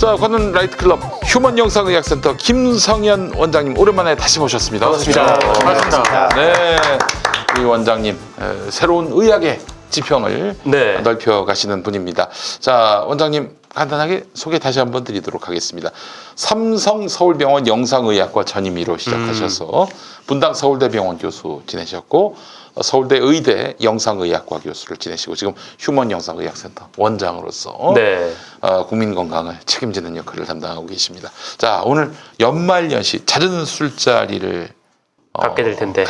자, 관훈 라이트클럽 휴먼 영상의학센터 김성현 원장님 오랜만에 다시 모셨습니다. 반갑습니다. 네, 이 원장님 새로운 의학의 지평을 넓혀가시는 분입니다. 자, 원장님 간단하게 소개 다시 한번 드리도록 하겠습니다. 삼성 서울병원 영상의학과 전임의로 시작하셔서 분당 서울대병원 교수 지내셨고 서울대 의대 영상의학과 교수를 지내시고 지금 휴먼 영상의학센터 원장으로서 국민 건강을 책임지는 역할을 담당하고 계십니다. 자, 오늘 연말연시 잦은 술자리를 갖게 될 텐데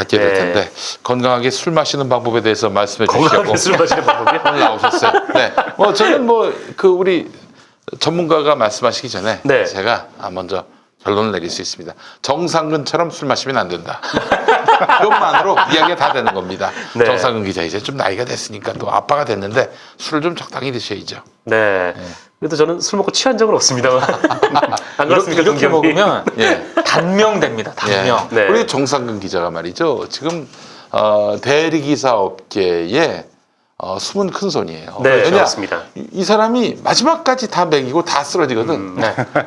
건강하게 술 마시는 방법에 대해서 말씀해 주시고 건강하게 술 마시는 방법이요? 오늘 나오셨어요. 네, 저는 우리 전문가가 말씀하시기 전에 제가 먼저 결론을 내릴 수 있습니다. 정상근처럼 술 마시면 안 된다. 그것만으로 이야기가 다 되는 겁니다. 정상근 기자 이제 좀 나이가 됐으니까 또 아빠가 됐는데 술을 좀 적당히 드셔야죠. 그래도 저는 술 먹고 취한 적은 없습니다. 안 그렇습니까? 이렇게 먹으면 단명됩니다. 단명. 우리 정상근 기자가 말이죠. 지금 대리기사 업계에 숨은 큰 손이에요. 그렇습니다. 이 사람이 마지막까지 다 먹이고 다 쓰러지거든.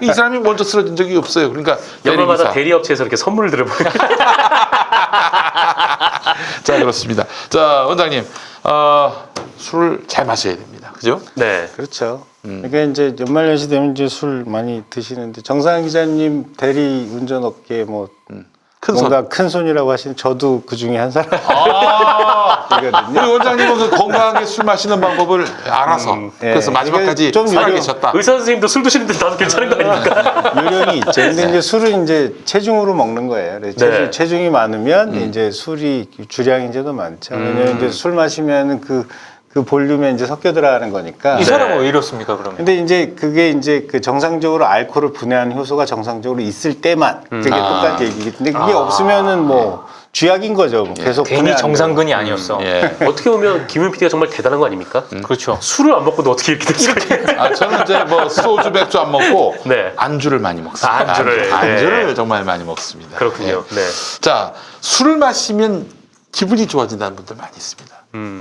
이 사람이 먼저 쓰러진 적이 없어요. 그러니까 연말마다 대리업체에서 이렇게 선물을 들어보여요. 자, 그렇습니다. 자, 원장님, 술을 잘 마셔야 됩니다. 그죠? 네. 그렇죠. 그러니까 이제 연말연시 되면 이제 술 많이 드시는데 정상현 기자님 대리 운전 업계에 뭔가 큰 손이라고 하시는 저도 그 중에 한 사람. 우리 원장님은 그 건강하게 술 마시는 방법을 알아서 그래서 마지막까지 좀 살아계셨다. 의사 선생님도 술 드시는데 나도 괜찮은 거 아닙니까? 요령이 있죠. 근데 이제 술은 이제 체중으로 먹는 거예요. 그래서 체중이 많으면 이제 술이 주량이 이제 더 많죠. 왜냐면 이제 술 마시면 그 볼륨에 이제 섞여 들어가는 거니까. 이 사람은 왜 이렇습니까, 그러면? 근데 이제 그게 이제 그 정상적으로 알코올을 분해하는 효소가 정상적으로 있을 때만 그게 똑같은 얘기기 때문에 그게 없으면은 쥐약인 거죠. 계속 괜히 정상근이 아니었어. 어떻게 보면 김윤 PD가 정말 대단한 거 아닙니까? 그렇죠. 술을 안 먹고도 어떻게 이렇게 됐어요? 저는 이제 소주, 맥주 안 먹고 안주를 많이 먹습니다. 안주를 정말 많이 먹습니다. 그렇군요. 자, 술을 마시면 기분이 좋아진다는 분들 많이 있습니다.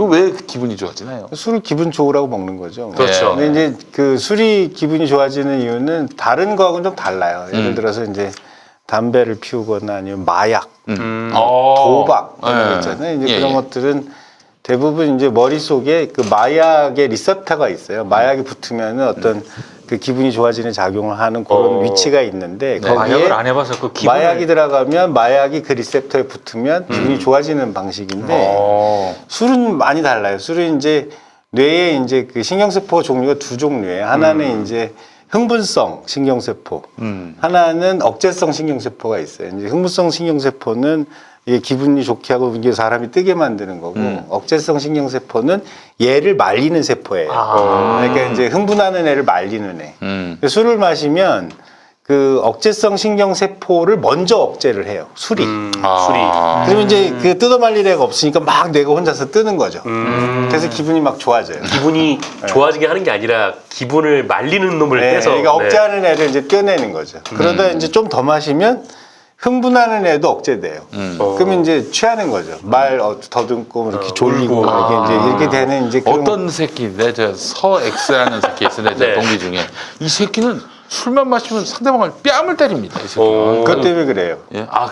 왜 기분이 좋아지나요? 술을 기분 좋으라고 먹는 거죠. 그렇죠. 근데 이제 그 술이 기분이 좋아지는 이유는 다른 거하고는 좀 달라요. 예를 들어서 이제 담배를 피우거나 아니면 마약, 도박 이런 거 있잖아요. 이제 그런 것들은 대부분 이제 머릿속에 그 마약의 리셉터가 있어요. 마약이 붙으면은 어떤 그 기분이 좋아지는 작용을 하는 그런 위치가 있는데 거기에 마약을 안 해봐서 그 기분을... 마약이 들어가면 마약이 그 리셉터에 붙으면 기분이 좋아지는 방식인데 술은 많이 달라요. 술은 이제 뇌에 이제 그 신경세포 종류가 두 종류예요. 하나는 이제 흥분성 신경세포, 하나는 억제성 신경세포가 있어요. 이제 흥분성 신경세포는 이게 기분이 좋게 하고 이게 사람이 뜨게 만드는 거고, 억제성 신경세포는 얘를 말리는 세포예요. 그러니까 이제 흥분하는 애를 말리는 애. 술을 마시면 그 억제성 신경세포를 먼저 억제를 해요. 술이. 그러면 이제 그 뜯어 말릴 애가 없으니까 막 내가 혼자서 뜨는 거죠. 그래서 기분이 막 좋아져요. 기분이 좋아지게 하는 게 아니라 기분을 말리는 놈을 떼서. 그러니까 억제하는 애를 이제 떼어내는 거죠. 그러다 이제 좀 더 마시면 흥분하는 애도 억제돼요. 그러면 이제 취하는 거죠. 말 더듬고 이렇게 졸리고 이렇게 되는 이제 그런 어떤 새끼인데 저 서엑스라는 새끼 있었는데 제 동기 중에 이 새끼는 술만 마시면 상대방을 뺨을 때립니다. 이 새끼는. 그것 때문에 그래요.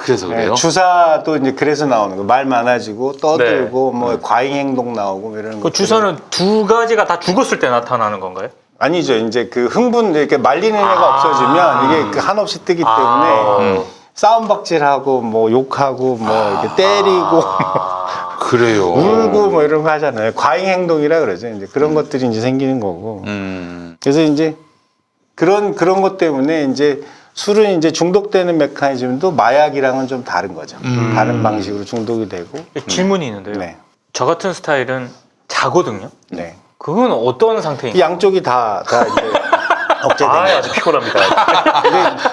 그래서 그래요? 주사도 이제 그래서 나오는 거. 말 많아지고 떠들고 과잉 행동 나오고 이런 거. 그 주사는 두 가지가 다 죽었을 때 나타나는 건가요? 아니죠. 이제 그 흥분 이렇게 말리는 애가 없어지면 이게 그 한없이 뜨기 때문에 싸움박질하고 욕하고 이렇게 때리고 그래요. 울고 이런 거 하잖아요. 과잉 행동이라 그러죠. 이제 그런 것들이 이제 생기는 거고. 그래서 이제 그런 것 때문에 이제 술은 이제 중독되는 메커니즘도 마약이랑은 좀 다른 거죠. 다른 방식으로 중독이 되고. 질문이 있는데요. 저 같은 스타일은 자거든요. 그건 어떤 상태인가요? 양쪽이 다 이제 억제된 거죠. 아주 피곤합니다.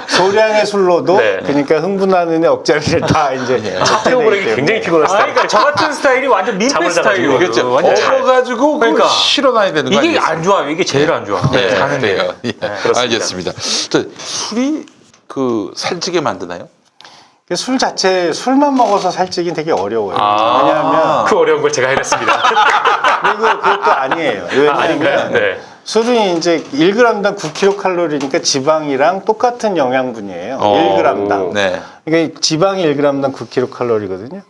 소량의 술로도 그러니까 흥분하는 애 억제를 다 이제 채워버리기 굉장히 피곤한 스타일. 그러니까 저 같은 스타일이 완전 민폐 스타일이에요. 그렇죠. 완전 엎어가지고 그러니까 실어놔야 되는 거 이게 아니겠어요? 안 좋아요. 이게 제일 안 좋아. 사는데요. 알겠습니다. 술이 살찌게 만드나요? 술 자체 술만 먹어서 살찌긴 되게 어려워요. 왜냐하면 그 어려운 걸 제가 해냈습니다. 그리고 그것도 아니에요. 왜냐하면 술은 이제 1g당 9kcal니까 지방이랑 똑같은 영양분이에요. 1g당. 네. 그러니까 지방이 1g당 9kcal거든요.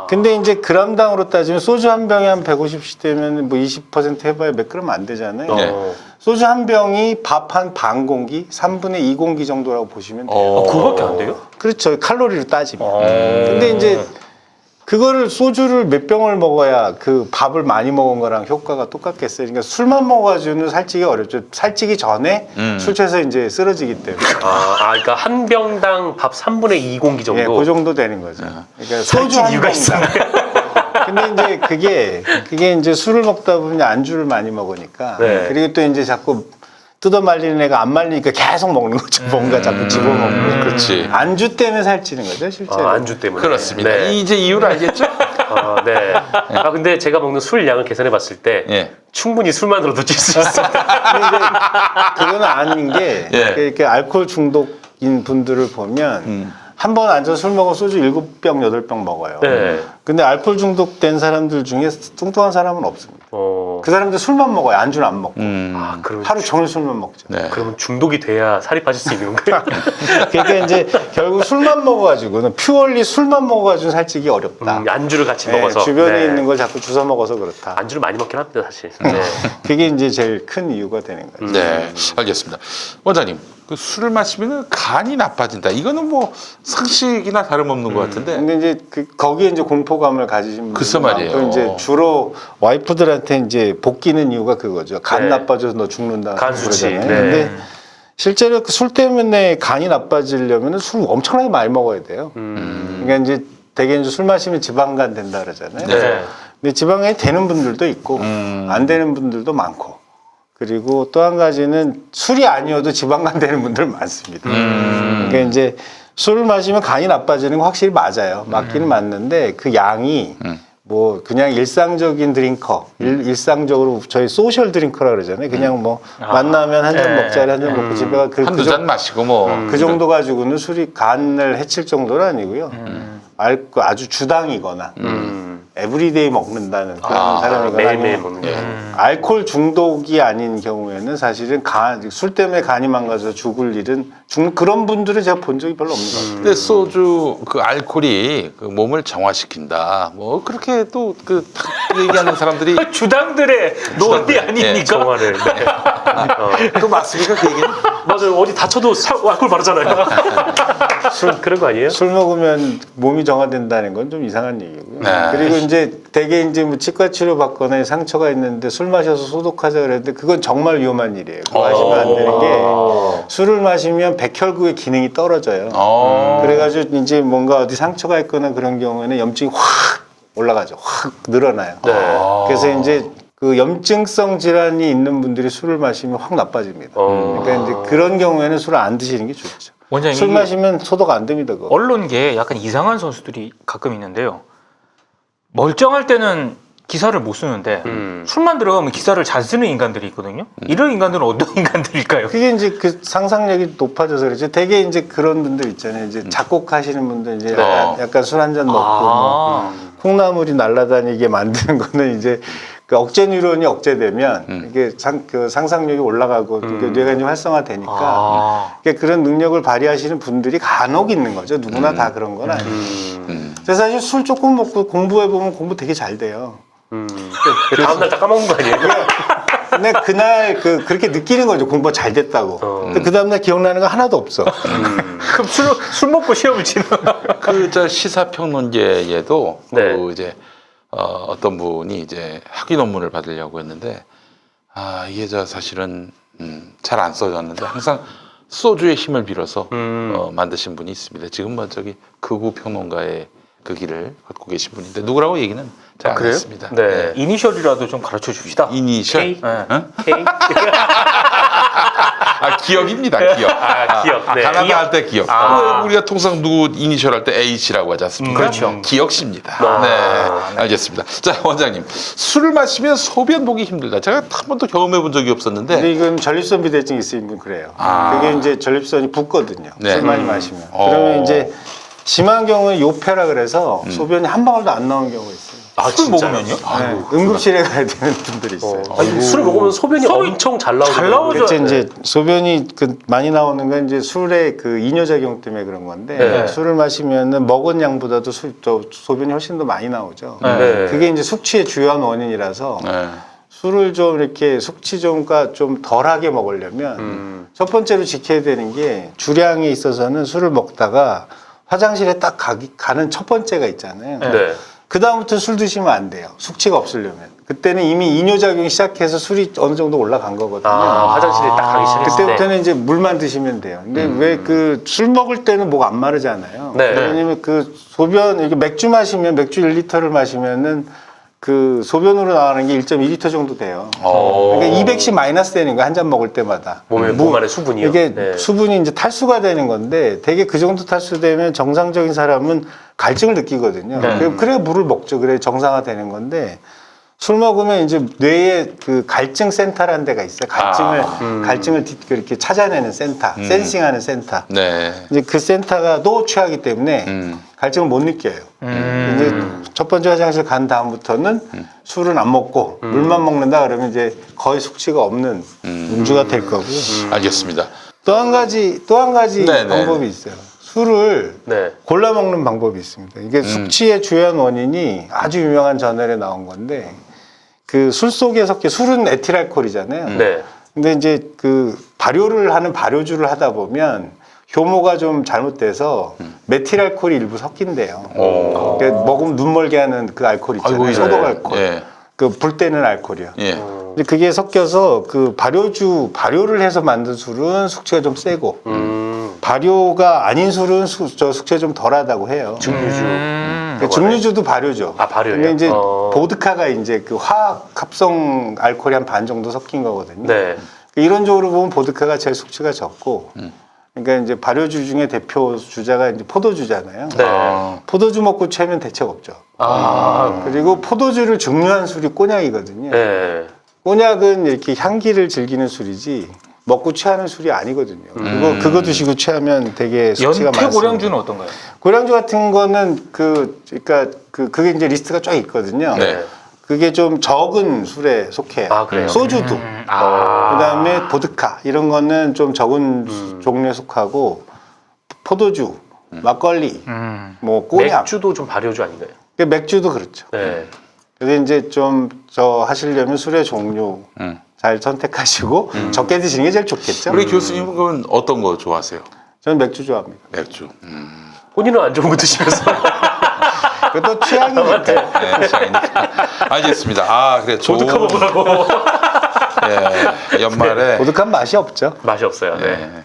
근데 이제 g당으로 따지면 소주 한 병에 한 150씩 되면 뭐 20% 해봐야 몇 그램 안 되잖아요. 네. 소주 한 병이 밥 한 반 공기, 3분의 2 공기 정도라고 보시면 돼요. 그거밖에 안 돼요? 그렇죠. 칼로리로 따지면. 근데 이제 그거를 소주를 몇 병을 먹어야 그 밥을 많이 먹은 거랑 효과가 똑같겠어요. 그러니까 술만 먹어가지고는 살찌기 어렵죠. 살찌기 전에 술 취해서 이제 쓰러지기 때문에. 그러니까 한 병당 밥 3분의 2 공기 정도. 예, 그 정도 되는 거죠. 그러니까 소주 살찐 한 이유가 병당. 근데 이제 그게 이제 술을 먹다 보면 안주를 많이 먹으니까. 네. 그리고 또 이제 자꾸 뜯어 말리는 애가 안 말리니까 계속 먹는 거죠. 뭔가 자꾸 집어먹고. 그렇지. 안주 때문에 살찌는 거죠, 실제로. 안주 때문에. 그렇습니다. 네. 이제 이유를 알겠죠? 네. 근데 제가 먹는 술 양을 계산해 봤을 때 예. 충분히 술만으로도 찔 수 있어요. 근데 이제 그거는 아닌 게 예. 이렇게 알코올 중독인 분들을 보면 한 번 앉아서 술 먹으면 소주 7병, 8병 먹어요. 네. 근데 알코올 중독된 사람들 중에 뚱뚱한 사람은 없습니다. 그 사람들 술만 먹어요. 안주는 안 먹고. 그러면, 하루 종일 술만 먹죠. 네. 그러면 중독이 돼야 살이 빠질 수 있는 건가요? 그러니까 이제 결국 술만 먹어가지고는 퓨얼리 술만 먹어가지고 살찌기 어렵다. 안주를 같이 네, 먹어서. 주변에 네. 있는 걸 자꾸 주워 먹어서 그렇다. 안주를 많이 먹긴 합니다, 사실. 네. 그게 이제 제일 큰 이유가 되는 거죠. 네, 알겠습니다. 원장님, 그 술을 마시면 간이 나빠진다. 이거는 뭐 상식이나 다름없는 것 같은데. 근데 이제 거기에 이제 공포감을 가지신 글쎄 분들 말이에요. 많고 이제 주로 와이프들한테 이제 복귀는 이유가 그거죠. 간 네. 나빠져서 너 죽는다. 간 수치. 그러잖아요. 네. 근데 실제로 그 술 때문에 간이 나빠지려면 술 엄청나게 많이 먹어야 돼요. 그러니까 이제 대개 이제 술 마시면 지방간 된다 그러잖아요. 네. 근데 지방간이 되는 분들도 있고 안 되는 분들도 많고. 그리고 또 한 가지는 술이 아니어도 지방간 되는 분들 많습니다. 그러니까 이제 술을 마시면 간이 나빠지는 건 확실히 맞아요. 맞기는 맞는데 그 양이 뭐 그냥 일상적인 드링커, 일상적으로 저희 소셜 드링커라 그러잖아요. 그냥 뭐 만나면 한 잔 먹자리 한 잔 먹고 집에 가 한두 잔 마시고 뭐. 그 정도 가지고는 술이 간을 해칠 정도는 아니고요. 아주 주당이거나 에브리데이 먹는다는 그런 사람이거나 매일매일 아니면 먹는 거. 알코올 중독이 아닌 경우에는 사실은 술 때문에 간이 망가져서 죽을 일은 그런 분들은 제가 본 적이 별로 없는 것 같아요. 근데 소주 그 알코올이 그 몸을 정화시킨다. 뭐 그렇게 또 그 얘기하는 사람들이 주당들의 논리 아닙니까? 정화를. 네. 또 맞습니까 그 얘기는? 맞아요. 어디 다쳐도 알코올 바르잖아요. 그런 거 아니에요? 술 먹으면 몸이 정화된다는 건 좀 이상한 얘기고요. 네. 그리고 이제 대개 이제 뭐 치과 치료 받거나 상처가 있는데 술 마셔서 소독하자 그랬는데 그건 정말 위험한 일이에요. 그거 하시면 안 되는 게 술을 마시면 백혈구의 기능이 떨어져요. 그래가지고 이제 뭔가 어디 상처가 있거나 그런 경우에는 염증이 확 올라가죠. 확 늘어나요. 네. 그래서 이제 그 염증성 질환이 있는 분들이 술을 마시면 확 나빠집니다. 그러니까 이제 그런 경우에는 술을 안 드시는 게 좋죠. 원장님, 술 이게 마시면 소독 안 됩니다. 그거. 언론계에 약간 이상한 선수들이 가끔 있는데요. 멀쩡할 때는 기사를 못 쓰는데 술만 들어가면 기사를 잘 쓰는 인간들이 있거든요. 이런 인간들은 어떤 인간들일까요? 그게 이제 그 상상력이 높아져서 그렇죠. 되게 이제 그런 분들 있잖아요. 이제 작곡하시는 분들 이제 약간 술 한 잔 먹고 뭐 콩나물이 날아다니게 만드는 거는 이제 그 억제 뉴런이 억제되면 이게 그 상상력이 올라가고 뇌가 이제 활성화되니까 그런 능력을 발휘하시는 분들이 간혹 있는 거죠. 누구나 다 그런 건 아니에요. 그래서 사실 술 조금 먹고 공부해 보면 공부 되게 잘 돼요. 다음날 다 까먹은 거 아니에요? 근데 그날 그렇게 느끼는 거죠. 공부가 잘 됐다고. 근데 그 다음날 기억나는 거 하나도 없어. 그럼 술 먹고 시험을 치는 그 시사평론계에도 네. 그 이제 어떤 분이 이제 학위 논문을 받으려고 했는데 이게 사실은 잘 안 써졌는데 항상 소주의 힘을 빌어서 만드신 분이 있습니다. 지금 뭐 극우 평론가의 그 길을 걷고 계신 분인데 누구라고 얘기는 잘 안 했습니다. 네. 이니셜이라도 좀 가르쳐 줍시다. 이니셜? K? 응? K? 기억입니다. 기억. 기억. 네. 가나다 할 때 기억. 우리가 통상 누구 이니셜 할 때 H라고 하지 않습니까? 그렇죠. 기억씨입니다. 네, 알겠습니다. 자, 원장님. 술을 마시면 소변 보기 힘들다. 제가 한 번도 경험해 본 적이 없었는데. 근데 이건 전립선 비대증 있으신 분 그래요. 그게 이제 전립선이 붓거든요. 네. 술 많이 마시면. 그러면 이제 심한 경우는 요패라 그래서 소변이 한 방울도 안 나오는 경우가 있어요. 아, 술 진짜요? 먹으면요? 네, 응급실에 가야 되는 분들이 있어요. 아니, 술을 먹으면 소변이 엄청 잘 나오죠. 잘 나오죠. 그렇죠. 이제 소변이 많이 나오는 건 이제 술의 그 이뇨작용 때문에 그런 건데 네. 술을 마시면은 먹은 양보다도 소변이 훨씬 더 많이 나오죠. 네. 그게 이제 숙취의 주요한 원인이라서 네. 술을 좀 이렇게 숙취좀과 좀 덜하게 먹으려면 첫 번째로 지켜야 되는 게 주량에 있어서는 술을 먹다가 화장실에 딱 가는 첫 번째가 있잖아요. 네. 그 다음부터 술 드시면 안 돼요. 숙취가 없으려면. 그때는 이미 이뇨작용이 시작해서 술이 어느 정도 올라간 거거든요. 아, 화장실에 딱 가기 시작했을 때. 그때부터는 이제 물만 드시면 돼요. 근데 왜 그 술 먹을 때는 목 안 마르잖아요. 네. 왜냐면 그 소변, 이렇게 맥주 마시면 맥주 1리터를 마시면은 그 소변으로 나가는 게 1.2리터 정도 돼요. 그러니까 200씩 마이너스 되는 거야, 한 잔 먹을 때마다. 몸 안에 수분이요. 이게 네. 수분이 이제 탈수가 되는 건데 되게 그 정도 탈수되면 정상적인 사람은 갈증을 느끼거든요. 그래 물을 먹죠. 그래 정상화되는 건데 술 먹으면 이제 뇌에 그 갈증 센터라는 데가 있어요. 갈증을 이렇게 찾아내는 센터, 센싱하는 센터. 네. 이제 그 센터가 또 취하기 때문에 갈증을 못 느껴요. 이제 첫 번째 화장실 간 다음부터는 술은 안 먹고 물만 먹는다 그러면 이제 거의 숙취가 없는 음주가 될 거고요. 알겠습니다. 또 한 가지 네네. 방법이 있어요. 술을 네. 골라 먹는 방법이 있습니다. 이게 숙취의 주요한 원인이 아주 유명한 저널에 나온 건데 그 술 속에 섞여 술은 에틸알코올이잖아요. 네. 근데 이제 그 발효를 하는 발효주를 하다 보면 효모가 좀 잘못돼서 메틸알코올이 일부 섞인대요. 그러니까 먹으면 눈 멀게 하는 그 알코올 있잖아요. 아이고, 소독 예. 알코올. 예. 그 불 때는 알코올이요. 예. 근데 그게 섞여서 그 발효를 해서 만든 술은 숙취가 좀 세고 발효가 아닌 술은 숙취가 좀 덜하다고 해요. 증류주. 그 증류주도 발효죠. 아, 발효예요? 근데 이제 보드카가 이제 그 화학 합성 알코올이 한 반 정도 섞인 거거든요. 네. 이론적으로 보면 보드카가 제일 숙취가 적고, 그러니까 이제 발효주 중에 대표 주자가 이제 포도주잖아요. 네. 포도주 먹고 취하면 대책 없죠. 그리고 포도주를 증류한 술이 꼬냑이거든요. 네. 꼬냑은 이렇게 향기를 즐기는 술이지 먹고 취하는 술이 아니거든요. 그거 드시고 취하면 되게 숙취가 연태 많습니다. 고량주는 어떤가요? 고량주 같은 거는 그러니까 그게 이제 리스트가 쫙 있거든요. 네. 그게 좀 적은 술에 속해요. 아, 그래요? 소주도. 그다음에 보드카 이런 거는 좀 적은 종류에 속하고 포도주, 막걸리, 뭐 꼬냑, 맥주도 좀 발효주 아닌가요? 맥주도 그렇죠. 네. 그래서 이제 좀 하시려면 술의 종류 잘 선택하시고 적게 드시는 게 제일 좋겠죠. 우리 교수님은 그건 어떤 거 좋아하세요? 저는 맥주 좋아합니다. 맥주. 본인은 안 좋은 거 드시면서. 그것도 취향이니까. 네, 취향이니까. 알겠습니다. 아, 그래. 보드카 먹으라고. 예, 연말에 보드카 맛이 없죠. 맛이 없어요. 네. 예,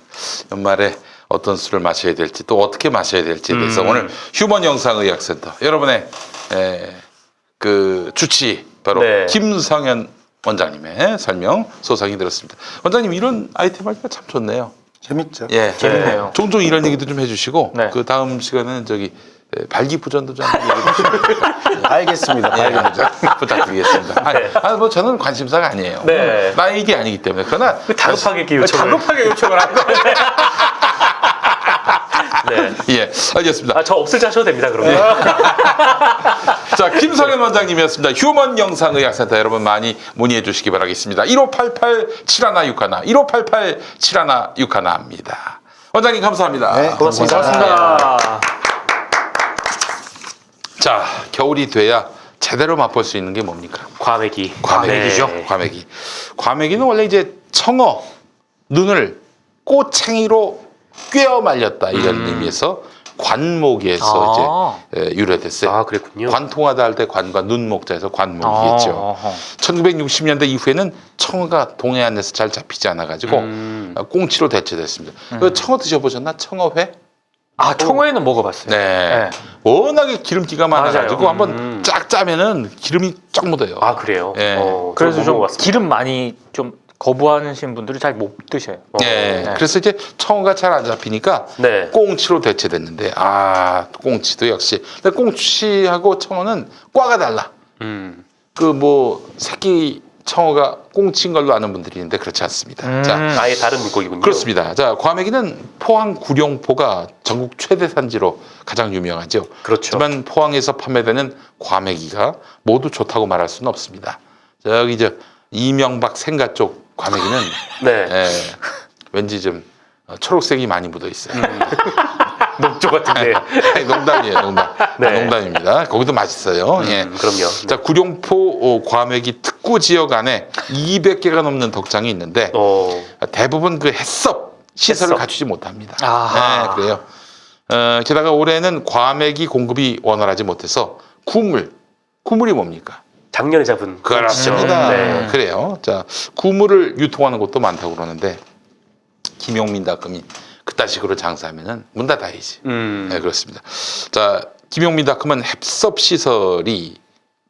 연말에 어떤 술을 마셔야 될지 또 어떻게 마셔야 될지에 대해서 오늘 휴먼 영상의학센터 여러분의 그 주치 바로 네. 김성현 원장님의 설명 소상히 들었습니다. 원장님 이런 아이템 하니까 참 좋네요. 재밌죠. 예, 재밌네요. 종종 이런 얘기도 좀 해주시고 네. 그 다음 시간에는 저기 발기부전도 좀 얘기해 주시면 알겠습니다. 발기부전 부탁드리겠습니다. 뭐 저는 관심사가 아니에요. 네. 나 얘기 아니기 때문에 그러나 다급하게 이렇게 요청을. 다급하게 요청을 한 거예요. 네. 예, 알겠습니다. 아, 저 없을 때 하셔도 됩니다, 그러면. 자, 김성현 원장님이었습니다. 휴먼 영상의학센터 여러분 많이 문의해 주시기 바라겠습니다. 1588-7161, 1588-7161입니다. 원장님 감사합니다. 네, 고맙습니다. 고맙습니다. 자, 겨울이 돼야 제대로 맛볼 수 있는 게 뭡니까? 과메기. 과메기죠. 네. 과메기. 과메기는 원래 이제 청어 눈을 꼬챙이로 꿰어 말렸다 이런 의미에서 관목에서 이제 유래됐어요. 아, 그랬군요. 관통하다 할 때 관과 눈목자에서 관목이겠죠. 1960년대 이후에는 청어가 동해안에서 잘 잡히지 않아가지고 꽁치로 대체됐습니다. 그 청어 드셔보셨나? 청어회? 청어에는 먹어봤어요. 네. 워낙에 기름기가 많아가지고 맞아요. 한번 쫙 짜면은 기름이 쫙 묻어요. 아, 그래요? 예. 그래서 좀 좀 먹어봤습니다. 기름 많이 좀 거부하시는 분들이 잘 못 드셔요. 네. 네. 그래서 이제 청어가 잘 안 잡히니까 네. 꽁치로 대체됐는데 꽁치도 역시 근데 꽁치하고 청어는 과가 달라. 그 뭐 새끼 청어가 꽁치인 걸로 아는 분들이 있는데 그렇지 않습니다. 자, 아예 다른 물고기군요. 그렇습니다. 자, 과메기는 포항 구룡포가 전국 최대 산지로 가장 유명하죠. 그렇죠. 하지만 포항에서 판매되는 과메기가 모두 좋다고 말할 수는 없습니다. 저기 이명박 생가 쪽 과메기는 네. 왠지 좀 초록색이 많이 묻어 있어요. 녹조 같은데. 아니, 농담이에요, 농담. 네. 농담입니다. 거기도 맛있어요. 예. 그럼요. 자, 구룡포 과메기 특구 지역 안에 200개가 넘는 덕장이 있는데 대부분 그 해썹 시설을 해썹. 갖추지 못합니다. 아하. 네, 그래요. 게다가 올해는 과메기 공급이 원활하지 못해서 구물이 뭡니까? 작년에 잡은 그렇습니다. 네. 그래요. 자, 구물을 유통하는 곳도 많다고 그러는데 김용민닷컴이 그따식으로 장사하면은 문 닫아야지. 네, 그렇습니다. 자, 김용민닷컴은 해썹 시설이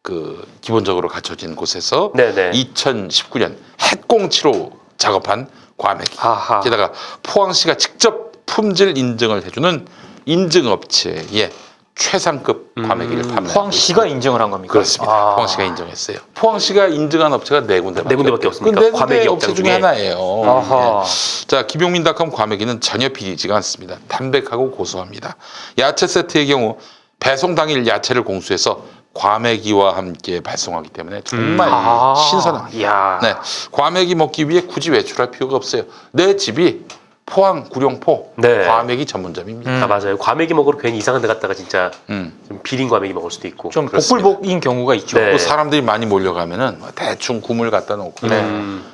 그 기본적으로 갖춰진 곳에서 네네. 2019년 핵공치로 작업한 과메기. 아하. 게다가 포항시가 직접 품질 인증을 해주는 인증업체에 최상급 과메기를 판매하고 포항시가 인정을 한 겁니까? 그렇습니다. 아. 포항시가 인정했어요. 포항시가 인증한 업체가 네 군데밖에 네 군데밖에 없습니까? 네 과메기 군데 업체 업장 중에 중에. 하나예요. 아하. 예. 자, 김용민닷컴 과메기는 전혀 비리지가 않습니다. 담백하고 고소합니다. 야채 세트의 경우 배송 당일 야채를 공수해서 과메기와 함께 발송하기 때문에 정말 아. 신선합니다. 이야. 네, 과메기 먹기 위해 굳이 외출할 필요가 없어요. 내 집이 포항 구룡포 네. 과메기 전문점입니다. 아 맞아요. 과메기 먹으러 괜히 이상한 데 갔다가 진짜 좀 비린 과메기 먹을 수도 있고. 좀 그렇습니다. 복불복인 경우가 있죠. 네. 또 사람들이 많이 몰려가면은 대충 국물 갖다 놓고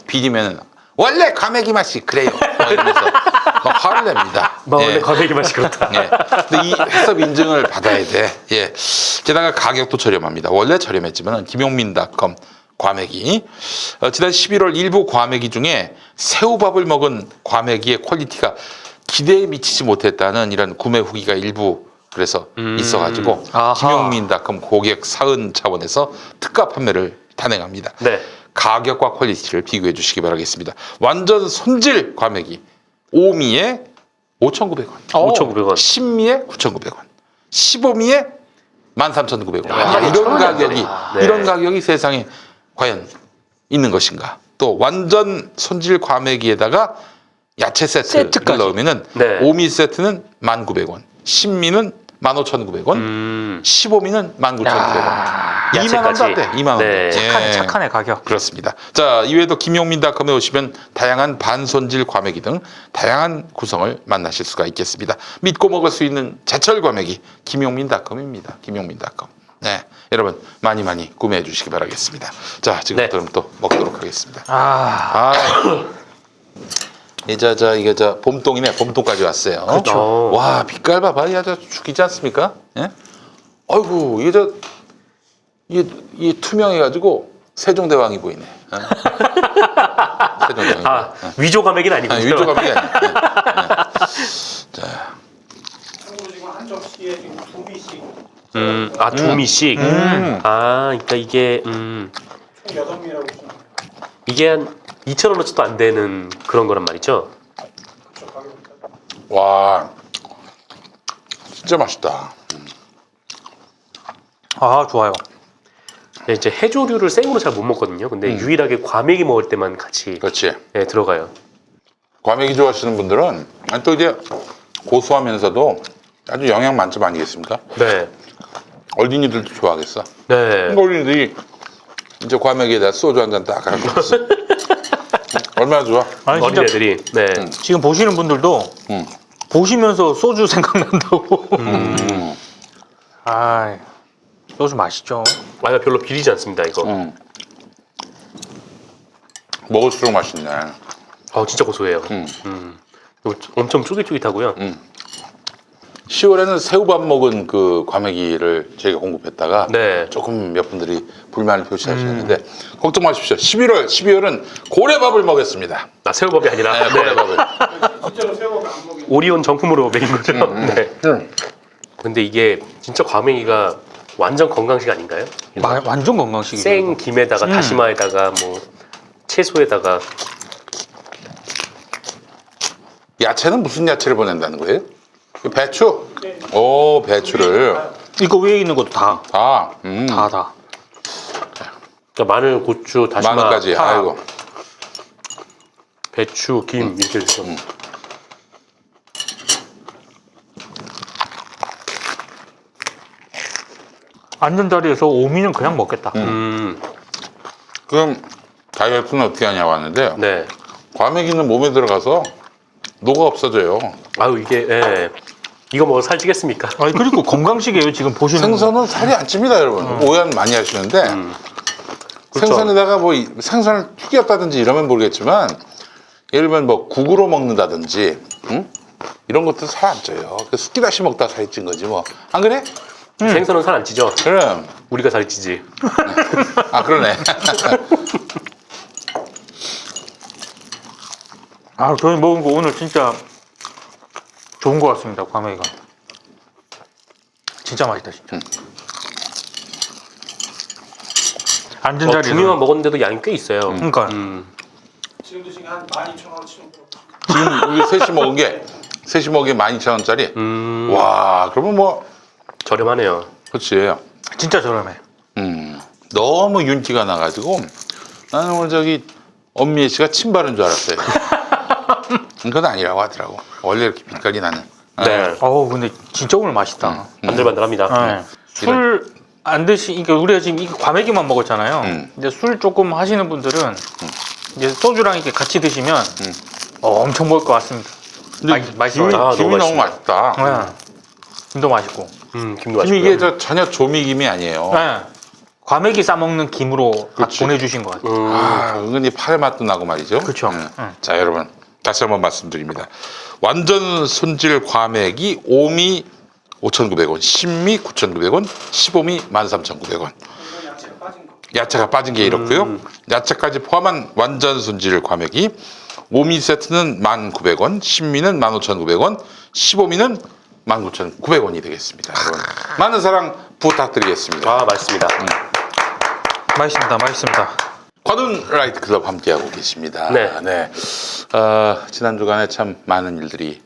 비리면은 원래 과메기 맛이 그래요. 이러면서 막 화를 냅니다. 원래 예. 과메기 맛이 그렇다. 예. 근데 이 해썹 인증을 받아야 돼. 예. 게다가 가격도 저렴합니다. 원래 저렴했지만 김용민닷컴 과메기. 지난 11월 일부 과메기 중에 새우밥을 먹은 과메기의 퀄리티가 기대에 미치지 못했다는 이런 구매 후기가 일부 그래서 있어가지고 아하. 김용민닷컴 고객 사은 차원에서 특가 판매를 단행합니다. 네. 가격과 퀄리티를 비교해 주시기 바라겠습니다. 완전 손질 과메기 5미에 5,900원, 5,900원. 10미에 9,900원, 15미에 13,900원. 야, 이런 가격이 네. 이런 가격이 세상에 과연 있는 것인가? 또 완전 손질 과메기에다가 야채 세트를 세트까지. 넣으면은 네. 5미 세트는 1,900원, 10미는 15,900원, 15미는 19,900원. 2만 원도 야채까지. 안 돼. 2만 원. 네. 착하네 가격. 그렇습니다. 자, 이외에도 김용민닷컴에 오시면 다양한 반손질 과메기 등 다양한 구성을 만나실 수가 있겠습니다. 믿고 먹을 수 있는 제철 과메기 김용민닷컴입니다. 김용민닷컴. 네, 여러분 많이 구매해 주시기 바라겠습니다. 자, 지금부터 또 먹도록 하겠습니다. 이제 이게 봄동이네. 봄동까지 왔어요. 그렇죠. 와, 빛깔 봐봐. 이 아주 죽이지 않습니까? 예? 아이고, 이게 투명해가지고 세종대왕이 보이네. 어? 세종대왕이. 아 위조 과메기는 아니군요. 아니, 위조가 그게 아니야. 네. 자, 지금 한 접시에 지금 2미씩 아 2미씩. 아 그러니까 이게 총 8미라고 보시면 이게 한 2,000원어치도 안 되는 그런 거란 말이죠. 그렇죠. 가격이 와, 진짜 맛있다. 아 좋아요. 네, 이제 해조류를 생으로 잘 못 먹거든요. 근데 유일하게 과메기 먹을 때만 같이 그렇지. 네, 들어가요. 과메기 좋아하시는 분들은 또 이제 고소하면서도 아주 영양 만점 아니겠습니까? 네. 어린이들도 좋아하겠어. 네. 어린이들이 이제 과메기에다 소주 한 잔 딱 갖고 있어. 얼마나 좋아? 아니 진짜 어린애들이. 네. 지금 보시는 분들도 음. 보시면서 소주 생각난다고. 아 소주 맛있죠. 아 별로 비리지 않습니다 이거. 먹을수록 맛있네. 진짜 고소해요. 이거 엄청 쫄깃쫄깃하고요. 10월에는 새우밥 먹은 그 과메기를 저희가 공급했다가 네. 조금 몇 분들이 불만을 표시하셨는데 걱정 마십시오. 12월은 고래밥을 먹였습니다. 아 새우밥이 아니라 네, 고래밥을. 실제로 새우가 안 먹이 오리온 정품으로 먹인 거죠. 네. 근데 이게 진짜 과메기가 완전 건강식 아닌가요? 완전 건강식이죠. 생 김에다가 다시마에다가 뭐 채소에다가 야채는 무슨 야채를 보낸다는 거예요? 배추? 오, 배추를. 이거 위에 있는 것도 다. 다. 다. 그러니까 마늘, 고추, 다시마, 마늘까지. 파, 아이고. 배추, 김 이렇게 있어. 앉은 자리에서 오미는 그냥 먹겠다. 그럼 다이어트는 어떻게 하냐고 하는데 네. 과메기는 몸에 들어가서 녹아 없어져요. 아유 이게 예. 이거 먹어 살찌겠습니까? 아니 그리고 건강식이에요 지금 보시는. 생선은 살이 안 찝니다, 여러분. 오해 많이 하시는데 그렇죠. 생선에다가 뭐 생선을 튀겼다든지 이러면 모르겠지만 예를 들면 뭐 국으로 먹는다든지 이런 것도 살 안 쪄요. 쑥기다시 먹다 살이 찐 거지 뭐. 안 그래? 생선은 살 안 찌죠. 그럼. 우리가 살이 찌지. 아 그러네. 아 저희 먹은 거 오늘 진짜 좋은 거 같습니다. 과메기가 진짜 맛있다 진짜. 앉은 자리에서. 중요한 먹었는데도 양이 꽤 있어요. 그러니까 지금 드신 한 12,000원어치 정도. 지금 우리 셋이 먹은 게 12,000원짜리. 와 그러면 뭐 저렴하네요. 그렇지. 진짜 저렴해. 너무 윤기가 나가지고 나는 오늘 저기 엄미애 씨가 침 바른 줄 알았어요. 그건 아니라고 하더라고. 원래 이렇게 빛깔이 나는. 네. 어우 근데 진짜 오늘 맛있다. 반들반들합니다. 네. 술 안 그러니까 우리가 지금 이 과메기만 먹었잖아요. 이제 술 조금 하시는 분들은 이제 소주랑 이렇게 같이 드시면 엄청 먹을 것 같습니다. 맛있어요. 김이, 아, 김이 너무 너무 맛있다. 네. 김도 맛있고. 김도 김이 맛있고요. 이게 저 전혀 조미김이 아니에요. 네. 과메기 싸먹는 김으로 딱 그렇지. 보내주신 것 같아요. 아, 은근히 파의 맛도 나고 말이죠. 그렇죠. 자, 여러분. 다시 한번 말씀드립니다. 완전 손질 과메기 5미 5,900원, 10미 9,900원, 15미 13,900원. 이건 야채가 빠진 거. 야채가 빠진 게 이렇고요. 야채까지 포함한 완전 손질 과메기 5미 세트는 1,900원, 10미는 15,900원, 15미는 19,900원이 되겠습니다. 여러분. 많은 사랑 부탁드리겠습니다. 아 맛있습니다. 맛있습니다. 맛있습니다. 관훈 라이트 클럽 함께하고 계십니다. 네. 지난 주간에 참 많은 일들이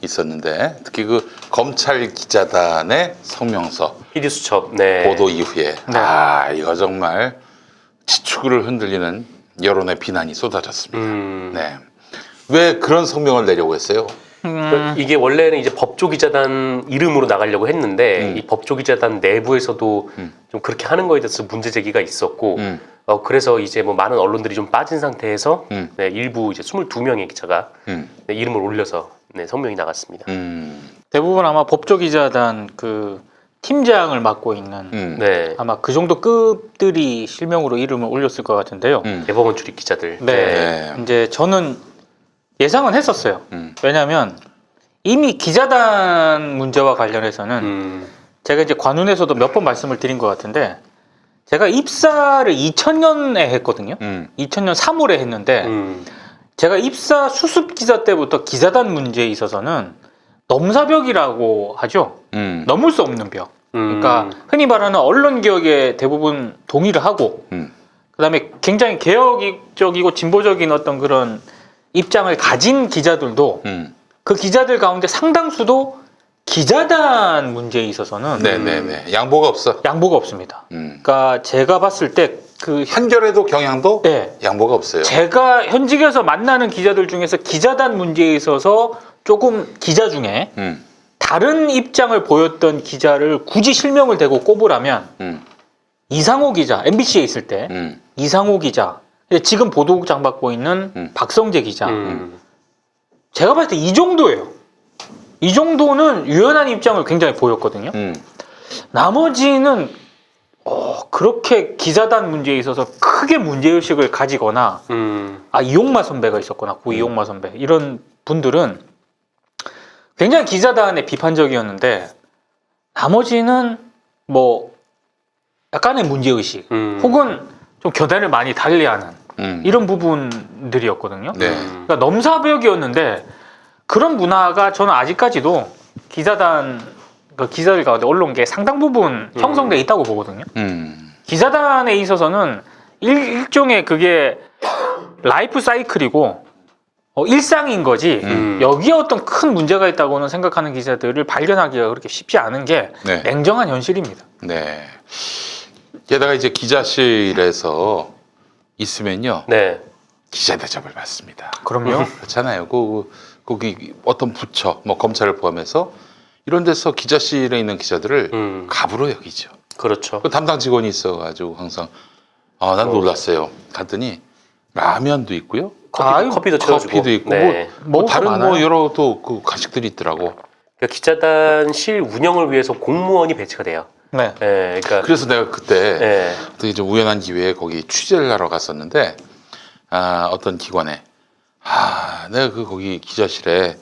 있었는데 특히 그 검찰 기자단의 성명서 PD 수첩. 네. 보도 이후에 이거 정말 지축을 흔들리는 여론의 비난이 쏟아졌습니다. 네. 왜 그런 성명을 내려고 했어요? 이게 원래는 이제 법조기자단 이름으로 나가려고 했는데 이 법조기자단 내부에서도 좀 그렇게 하는 거에 대해서 문제 제기가 있었고 그래서 이제 뭐 많은 언론들이 좀 빠진 상태에서 네, 일부 이제 22명의 기자가 네, 이름을 올려서 네, 성명이 나갔습니다. 대부분 아마 법조기자단 그 팀장을 맡고 있는 네. 아마 그 정도 급들이 실명으로 이름을 올렸을 것 같은데요. 대법원 출입 기자들. 네. 이제 저는 예상은 했었어요. 왜냐하면 이미 기자단 문제와 관련해서는 제가 이제 관훈에서도 몇 번 말씀을 드린 것 같은데 제가 입사를 2000년에 했거든요. 2000년 3월에 했는데 제가 입사 수습 기자 때부터 기자단 문제에 있어서는 넘사벽이라고 하죠. 넘을 수 없는 벽. 그러니까 흔히 말하는 언론 개혁에 대부분 동의를 하고 그다음에 굉장히 개혁적이고 진보적인 어떤 그런 입장을 가진 기자들도 그 기자들 가운데 상당수도 기자단 문제에 있어서는 네네네. 양보가 없어. 양보가 없습니다. 그러니까 제가 봤을 때 그 한결에도 경향도 네. 양보가 없어요. 제가 현직에서 만나는 기자들 중에서 기자단 문제에 있어서 조금 기자 중에 다른 입장을 보였던 기자를 굳이 실명을 대고 꼽으라면 이상호 기자, MBC에 있을 때 이상호 기자, 지금 보도국장 맡고 있는 박성재 기자. 제가 봤을 때 이 정도예요. 이 정도는 유연한 입장을 굉장히 보였거든요. 나머지는 그렇게 기자단 문제에 있어서 크게 문제의식을 가지거나 이용마 선배가 있었거나 구 이용마 선배 이런 분들은 굉장히 기자단에 비판적이었는데 나머지는 뭐 약간의 문제의식 혹은 좀 견해를 많이 달리하는 이런 부분들이었거든요. 네. 그러니까 넘사벽이었는데 그런 문화가 저는 아직까지도 기자단 그 기자들 가운데 언론계에 상당 부분 형성돼 있다고 보거든요. 기자단에 있어서는 일종의 그게 라이프 사이클이고 일상인 거지 여기에 어떤 큰 문제가 있다고는 생각하는 기자들을 발견하기가 그렇게 쉽지 않은 게 네. 냉정한 현실입니다. 네. 게다가 이제 기자실에서 있으면요 네. 기자 대접을 받습니다. 그럼요. 그렇잖아요. 거기 어떤 부처, 뭐 검찰을 포함해서 이런 데서 기자실에 있는 기자들을 갑으로 여기죠. 그렇죠. 그 담당 직원이 있어가지고 항상 난 놀랐어요. 갔더니 라면도 있고요, 커피도 채워주고. 커피도 있고 네. 뭐 다른 많아요. 뭐 여러 또 그 가식들이 있더라고. 그러니까 기자단실 운영을 위해서 공무원이 배치가 돼요. 네. 네, 그러니까 그래서 내가 그때 네. 되게 좀 우연한 기회에 거기 취재를 하러 갔었는데 어떤 기관에 내가 거기 기자실에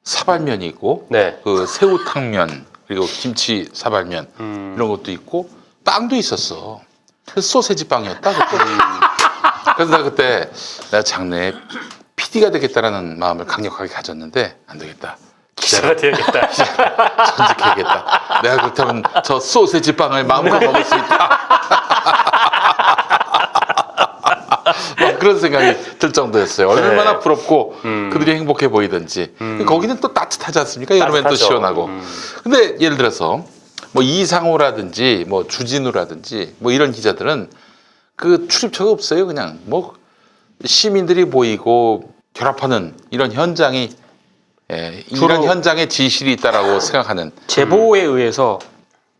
사발면이 있고 네. 그 새우탕면 그리고 김치 사발면 이런 것도 있고 빵도 있었어. 그 소세지 빵이었다 그때. 그래서 내가 그때 내가 장래에 PD가 되겠다라는 마음을 강력하게 가졌는데 안 되겠다. 기자가 돼야겠다. 전직해야겠다. 내가 그렇다면 저 소세지 빵을 마음껏 먹을 수 있다. 막 그런 생각이 들 정도였어요. 얼마나 네. 부럽고 그들이 행복해 보이든지. 거기는 또 따뜻하지 않습니까? 여름엔 또 따뜻하죠. 시원하고. 근데 예를 들어서 뭐 이상호라든지 뭐 주진우라든지 뭐 이런 기자들은 그 출입처가 없어요. 그냥 뭐 시민들이 모이고 결합하는 이런 현장이 이런 현장에 지실이 있다라고 생각하는 제보에 의해서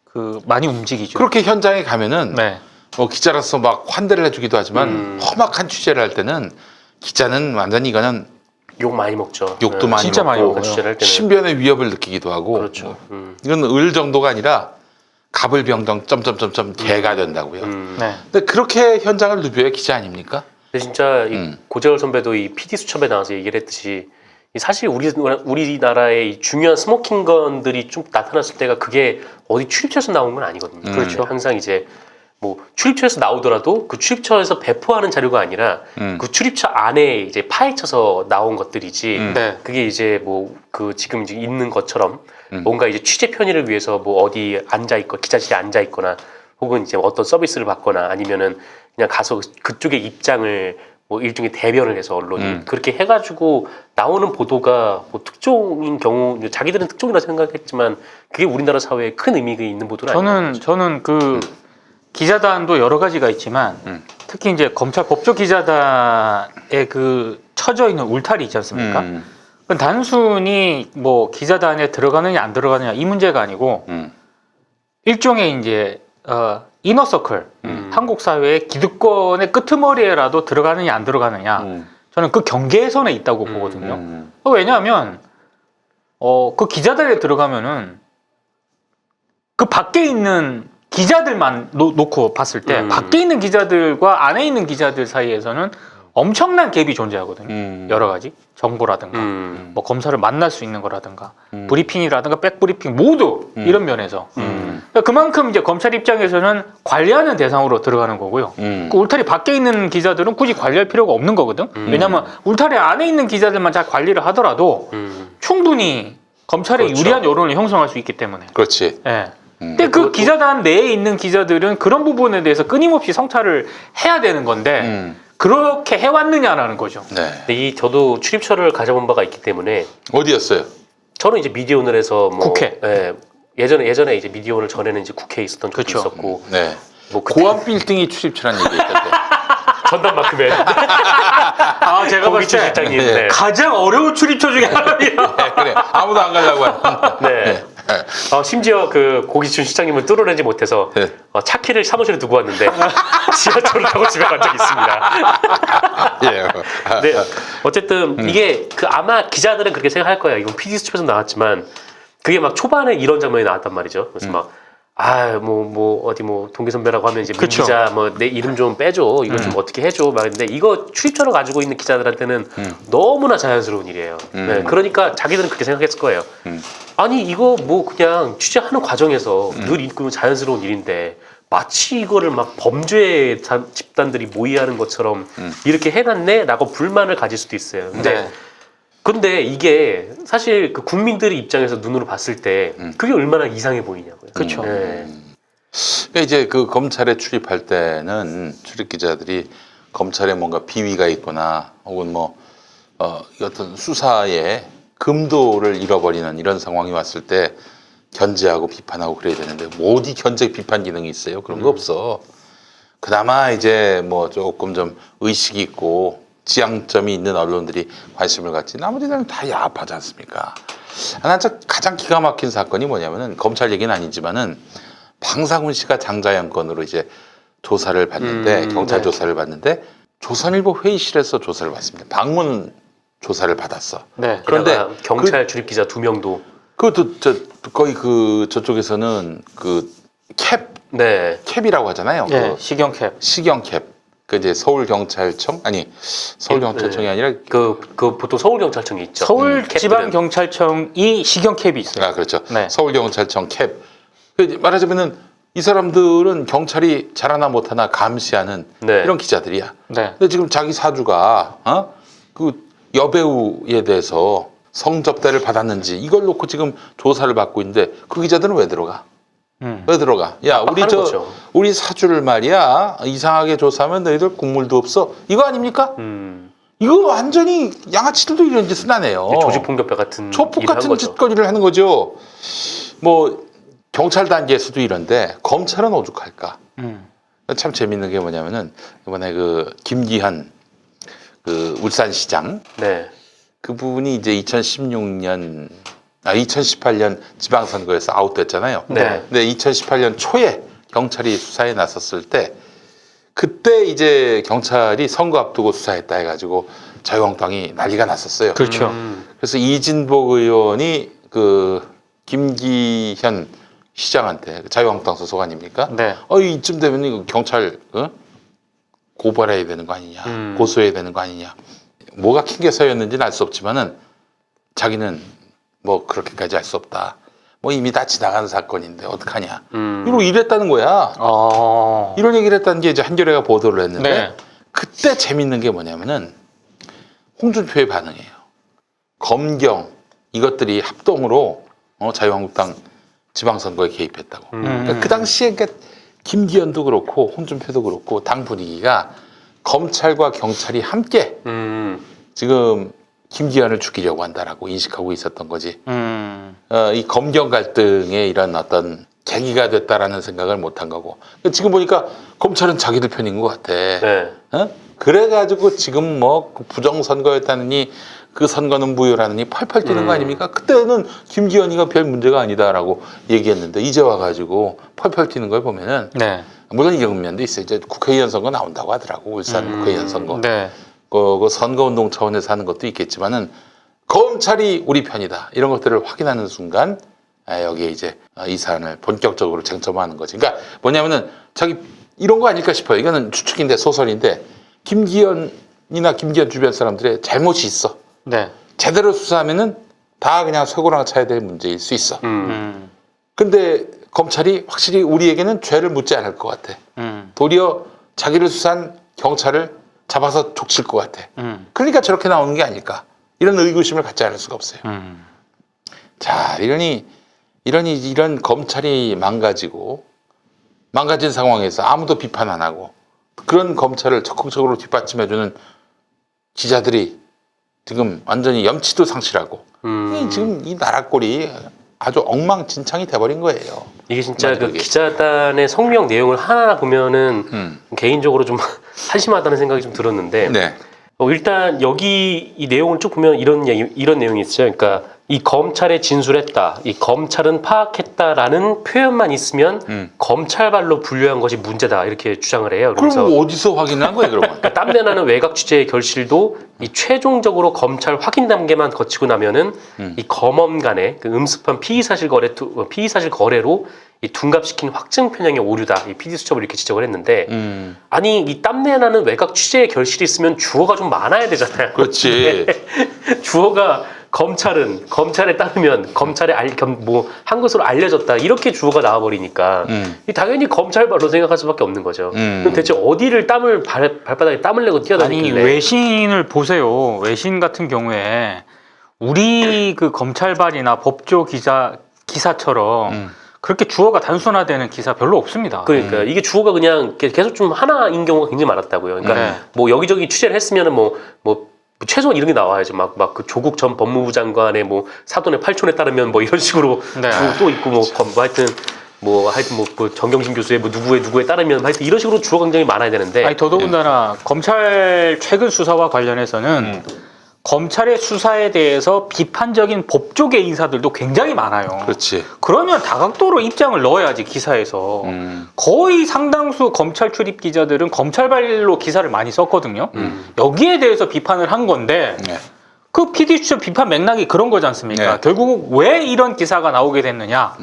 그 많이 움직이죠. 그렇게 현장에 가면은 네. 뭐 기자로서 막 환대를 해주기도 하지만 험악한 취재를 할 때는 기자는 완전히 이거는 욕 많이 먹죠. 욕도 많이 진짜 많이 먹고 먹어요. 취재를 할 때는. 신변의 위협을 느끼기도 하고 그렇죠. 이건 을 정도가 아니라 갑을병정 점점점점 개가 된다고요. 네. 근데 그렇게 현장을 누벼야 기자 아닙니까? 근데 진짜 이 고재열 선배도 이 PD 수첩에 나와서 얘기를 했듯이 사실 우리나라의 이 중요한 스모킹건들이 좀 나타났을 때가 그게 어디 출입처에서 나온 건 아니거든요. 그렇죠. 항상 이제 뭐 출입처에서 나오더라도 그 출입처에서 배포하는 자료가 아니라 그 출입처 안에 이제 파헤쳐서 나온 것들이지. 네. 그게 이제 뭐 그 지금 이제 있는 것처럼 뭔가 이제 취재 편의를 위해서 뭐 어디 앉아 있고 기자실에 앉아 있거나 혹은 이제 어떤 서비스를 받거나 아니면은 그냥 가서 그쪽의 입장을 뭐 일종의 대변을 해서 언론이 그렇게 해가지고 나오는 보도가 뭐 특종인 경우 자기들은 특종이라 생각했지만 그게 우리나라 사회에 큰 의미가 있는 보도는 아니에요. 저는 그 기자단도 여러 가지가 있지만 특히 이제 검찰 법조 기자단의 그 처져 있는 울타리 있지 않습니까? 그건 단순히 뭐 기자단에 들어가느냐 안 들어가느냐 이 문제가 아니고 일종의 이제 이너서클 한국 사회의 기득권의 끄트머리에라도 들어가느냐 안 들어가느냐 저는 그 경계선에 있다고 보거든요. 왜냐하면 그 기자단에 들어가면은 그 밖에 있는 기자들만 놓고 봤을 때 밖에 있는 기자들과 안에 있는 기자들 사이에서는 엄청난 갭이 존재하거든요. 여러 가지 정보라든가 뭐 검사를 만날 수 있는 거라든가 브리핑이라든가 백브리핑 모두 이런 면에서 그러니까 그만큼 이제 검찰 입장에서는 관리하는 대상으로 들어가는 거고요. 그 울타리 밖에 있는 기자들은 굳이 관리할 필요가 없는 거거든. 왜냐하면 울타리 안에 있는 기자들만 잘 관리를 하더라도 충분히 검찰에 그렇죠. 유리한 여론을 형성할 수 있기 때문에. 그렇지. 예. 근데 그 기자단 내에 있는 기자들은 그런 부분에 대해서 끊임없이 성찰을 해야 되는 건데 그렇게 해왔느냐라는 거죠. 네. 근데 저도 출입처를 가져본 바가 있기 때문에 어디였어요? 저는 이제 미디어오늘에서 뭐 국회. 예전에 이제 미디어오늘 전에는 이제 국회에 있었던 적도 그쵸. 있었고 네. 뭐 그때 고암 빌딩이 출입처라는 얘기 있던데. 전담마크맨 아, 제가 봤을 고기춘 때 실장님. 네. 네. 가장 어려운 출입처 중에 하나예요. 그래. 아무도 안 가려고 하는. 네. 심지어 그 고기춘 실장님을 뚫어내지 못해서 네. 차키를 사무실에 두고 왔는데 지하철을 타고 집에 간 적이 있습니다. 예. 네. 어쨌든 이게 아마 기자들은 그렇게 생각할 거예요. 이건 PD 수첩에서 나왔지만 그게 막 초반에 이런 장면이 나왔단 말이죠. 그래서 막 어디 동기 선배라고 하면 이제 민 그쵸. 기자 뭐 내 이름 좀 빼줘. 이거 좀 어떻게 해줘. 막 근데 이거 출입처를 가지고 있는 기자들한테는 너무나 자연스러운 일이에요. 네. 그러니까 자기들은 그렇게 생각했을 거예요. 아니 이거 뭐 그냥 취재하는 과정에서 늘 있고 자연스러운 일인데 마치 이거를 막 범죄 집단들이 모의하는 것처럼 이렇게 해놨네라고 불만을 가질 수도 있어요. 근데 이게 사실 그 국민들의 입장에서 눈으로 봤을 때 그게 얼마나 이상해 보이냐고요. 그렇죠. 네. 그러니까 이제 그 검찰에 출입할 때는 출입 기자들이 검찰에 뭔가 비위가 있거나 혹은 뭐 어떤 수사에 금도를 잃어버리는 이런 상황이 왔을 때 견제하고 비판하고 그래야 되는데 뭐 어디 견제 비판 기능이 있어요? 그런 거 없어. 그나마 이제 뭐 조금 좀 의식이 있고 지향점이 있는 언론들이 관심을 갖지 나머지들은 다 야합하지 않습니까? 난 가장 기가 막힌 사건이 뭐냐면은 검찰 얘기는 아니지만은 방상훈 씨가 장자연 건으로 이제 조사를 받는데 경찰 네. 조사를 받는데 조선일보 회의실에서 조사를 받습니다. 방문 조사를 받았어. 네. 그런데 게다가 경찰 출입 기자 2명도 그것도 거의 저쪽에서는 네. 캡이라고 하잖아요. 예, 그 시경캡. 시경캡. 그 이제 서울경찰청이 아니라 그 보통 서울경찰청이 있죠. 캡들은. 서울지방경찰청이 시경캡이 있어요. 아 그렇죠. 네. 서울경찰청 캡. 그 말하자면은 이 사람들은 경찰이 잘하나 못하나 감시하는 네. 이런 기자들이야. 네. 근데 지금 자기 사주가 그 여배우에 대해서 성접대를 받았는지 이걸 놓고 지금 조사를 받고 있는데 그 기자들은 왜 들어가? 왜 들어가? 야 우리 압박하는 거죠. 우리 사주를 말이야 이상하게 조사하면 너희들 국물도 없어 이거 아닙니까? 이거 완전히 양아치들도 이런 짓은 안 해요. 조직폭력배 같은 조폭 일을 한 같은 거죠. 짓거리를 하는 거죠. 뭐 경찰 단계에서도 이런데 검찰은 오죽할까? 참 재밌는 게 뭐냐면은 이번에 그 김기현 그 울산시장 네. 그 부분이 이제 2018년 지방선거에서 아웃됐잖아요. 네. 근데 2018년 초에 경찰이 수사에 나섰을 때 그때 이제 경찰이 선거 앞두고 수사했다 해가지고 자유한국당이 난리가 났었어요. 그렇죠. 그래서 이진복 의원이 그 김기현 시장한테 자유한국당 소속 아닙니까? 네. 이쯤 되면 이거 경찰 고발해야 되는 거 아니냐, 고소해야 되는 거 아니냐. 뭐가 킹계서였는지는 알 수 없지만은 자기는 뭐 그렇게까지 할 수 없다. 뭐 이미 다 지나간 사건인데 어떡하냐. 이러고 이랬다는 거야. 이런 얘기를 했다는 게 이제 한겨레가 보도를 했는데 네. 그때 재밌는 게 뭐냐면은 홍준표의 반응이에요. 검경 이것들이 합동으로 자유한국당 지방선거에 개입했다고. 그러니까 그 당시에 그러니까 김기현도 그렇고 홍준표도 그렇고 당 분위기가 검찰과 경찰이 함께 지금 김기현을 죽이려고 한다라고 인식하고 있었던 거지. 이 검경 갈등에 이런 어떤 계기가 됐다라는 생각을 못한 거고. 지금 보니까 검찰은 자기들 편인 것 같아. 네. 그래가지고 지금 뭐 부정선거였다느니 그 선거는 무효라느니 펄펄 뛰는 거 아닙니까? 그때는 김기현이가 별 문제가 아니다라고 얘기했는데 이제 와가지고 펄펄 뛰는 걸 보면은 네. 물론 이런 면도 있어요. 이제 국회의원 선거 나온다고 하더라고. 울산 국회의원 선거. 네. 그 선거운동 차원에서 하는 것도 있겠지만은 검찰이 우리 편이다. 이런 것들을 확인하는 순간 여기에 이제 이 사안을 본격적으로 쟁점화하는 거지. 그러니까 뭐냐면은 자기 이런 거 아닐까 싶어요. 이거는 추측인데 소설인데 김기현이나 김기현 주변 사람들의 잘못이 있어. 네. 제대로 수사하면은 다 그냥 쇠고랑 차야 될 문제일 수 있어. 근데 검찰이 확실히 우리에게는 죄를 묻지 않을 것 같아. 도리어 자기를 수사한 경찰을 잡아서 족칠 것 같아. 그러니까 저렇게 나오는 게 아닐까. 이런 의구심을 갖지 않을 수가 없어요. 자, 이런 검찰이 망가진 상황에서 아무도 비판 안 하고 그런 검찰을 적극적으로 뒷받침해주는 기자들이 지금 완전히 염치도 상실하고 지금 이 나라 꼴이 아주 엉망진창이 돼버린 거예요. 이게 진짜 그 마지막에. 기자단의 성명 내용을 하나 보면은 개인적으로 좀 한심하다는 생각이 좀 들었는데 네. 일단 여기 이 내용을 쭉 보면 이런 내용이 있어요. 그러니까 이 검찰에 진술했다, 이 검찰은 파악했다라는 표현만 있으면 검찰발로 분류한 것이 문제다 이렇게 주장을 해요. 그래서 그럼 어디서 확인한 거예요, 그러면? 그러니까 땀내나는 외곽 취재의 결실도 이 최종적으로 검찰 확인 단계만 거치고 나면은 이 검언 간의 그 음습한 피의 사실 거래로 이 둔갑시킨 확증 편향의 오류다. 이 PD 수첩을 이렇게 지적을 했는데 아니 이 땀내나는 외곽 취재의 결실이 있으면 주어가 좀 많아야 되잖아요. 그렇지. 주어가 검찰에 따르면 검찰에 한 것으로 알려졌다 이렇게 주어가 나와버리니까 당연히 검찰발로 생각할 수밖에 없는 거죠. 그럼 대체 어디를 발바닥에 땀을 내고 아니 뛰어다니길래? 외신을 보세요. 외신 같은 경우에 우리 그 검찰발이나 법조 기사처럼 그렇게 주어가 단순화되는 기사 별로 없습니다. 그러니까 이게 주어가 그냥 계속 좀 하나인 경우가 굉장히 많았다고요. 그러니까 네. 뭐 여기저기 취재를 했으면은 뭐 최소한 이런 게 나와야지. 막 그 조국 전 법무부 장관의 뭐 사돈의 팔촌에 따르면 뭐 이런 식으로 네. 또 있고 뭐 하여튼 뭐 정경심 교수의 뭐 누구에 따르면 하여튼 이런 식으로 주어 강정이 많아야 되는데. 아니 더더군다나 검찰 최근 수사와 관련해서는 검찰의 수사에 대해서 비판적인 법조계 인사들도 굉장히 많아요. 그렇지. 그러면 다각도로 입장을 넣어야지 기사에서. 거의 상당수 검찰 출입 기자들은 검찰발로 기사를 많이 썼거든요. 여기에 대해서 비판을 한 건데 네. 그 PD수첩 비판 맥락이 그런 거지 않습니까? 네. 결국 왜 이런 기사가 나오게 됐느냐?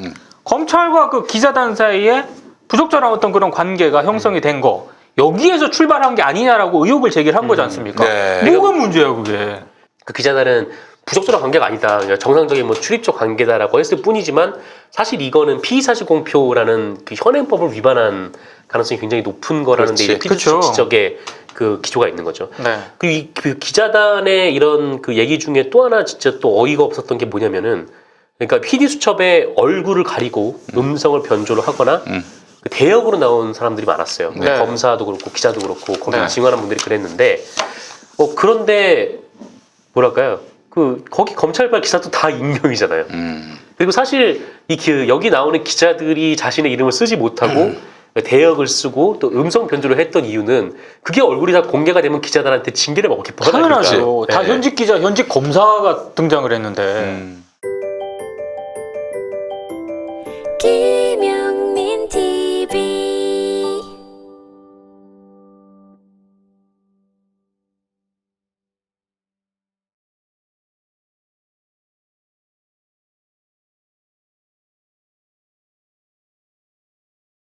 검찰과 그 기자단 사이에 부적절한 어떤 그런 관계가 형성이 된 거. 여기에서 출발한 게 아니냐라고 의혹을 제기를 한 거지 않습니까? 네. 뭐가 문제야 그게? 그 기자단은 부적절한 관계가 아니다. 그냥 정상적인 뭐 출입적 관계다라고 했을 뿐이지만 사실 이거는 피의사실 공표라는 그 현행법을 위반한 가능성이 굉장히 높은 거라는 데 이제 그렇죠. 피의수첩 지적의 그 기초가 있는 거죠. 네. 그 기자단의 이런 그 얘기 중에 또 하나 진짜 또 어이가 없었던 게 뭐냐면은 그러니까 PD수첩의 얼굴을 가리고 음성을 변조를 하거나 그 대역으로 나온 사람들이 많았어요. 네. 검사도 그렇고 기자도 그렇고 거기 네. 증언한 분들이 그랬는데 그런데 뭐랄까요? 거기 검찰발 기사도 다 익명이잖아요. 그리고 사실 여기 나오는 기자들이 자신의 이름을 쓰지 못하고 대역을 쓰고 또 음성 변조를 했던 이유는 그게 얼굴이 다 공개가 되면 기자들한테 징계를 먹기 뻔하니까. 당연하죠. 다 네. 현직 기자, 현직 검사가 등장을 했는데